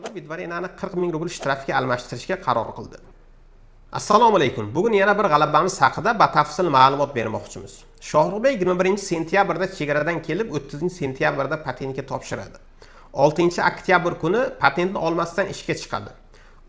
Vidvarenani 40 ming rubl shtrafga almashtirishga qaror qildi. Assalomu alaykum. Bugun yana bir g'alabamiz haqida batafsil ma'lumot bermoqchimiz. Shohruxbek 21-sentyabrda chegaradan kelib, 30-sentyabrda patentga topshiradi. 6-oktyabr kuni patentni olmasdan ishga chiqadi.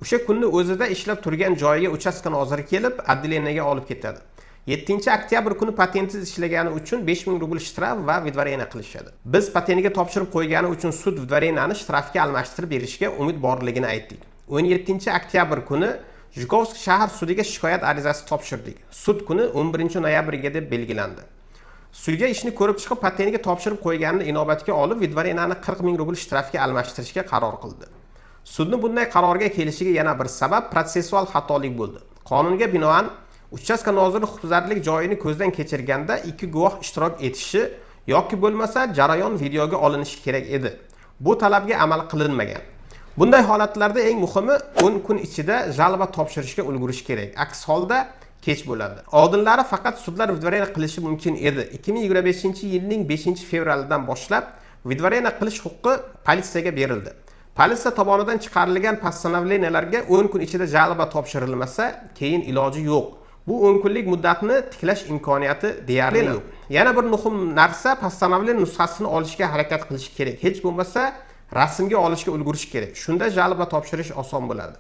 O'sha kunni o'zida ishlab turgan joyiga uchastka noziri kelib, adliyaga olib ketadi. 7-oktyabr kuni patentsiz ishlagani uchun 5000 rubl shtraf va vidvarena qilishadi. Biz patentiga topshirib qo'ygani uchun sud vidvarenani shtrafga almashtirib berishga umid borligini aytdik. 17-oktyabr kuni Zhukovsk shahar sudiga shikoyat arizasi topshirdik. Sud kuni 11-noyabrga deb belgilandi. Sudga ishni ko'rib chiqib patentiga topshirib qo'yganini inobatga olib, vidvarenani 40 ming rubl shtrafga almashtirishga qaror qildi. Sudning bunday qarorga kelishiga yana bir sabab protsessual xatolik bo'ldi. Qonunga binoan uchastka noziri huquqbuzarlik joyini ko'zdan kechirganda ikki guvoh ishtirok etishi yoki bo'lmasa jarayon videoga olinishi kerak edi. Bu talabga amal qilinmagan. Bunday holatlarda eng muhimi 10 kun ichida jalba topshirishga ulgurish kerak. Aks holda kech bo'ladi. Oldinlari faqat sudlar vidvarena qilishi mumkin edi. 2025-yilning 5-fevralidan boshlab vidvarena qilish huquqi politsiyaga berildi. Politsiya tomonidan chiqarilgan постановленияларga 10 kun ichida jalba topshirilmasa, keyin iloji yo'q. Bu 10 kunlik muddatni tiklash imkoniyati deyarli yo'q. Yana bir muhim narsa, постановление nusxasini olishga harakat qilish kerak. Hech bo'lmasa rasmga olishga ulgurish kerak. Shunda jalba topshirish oson bo'ladi.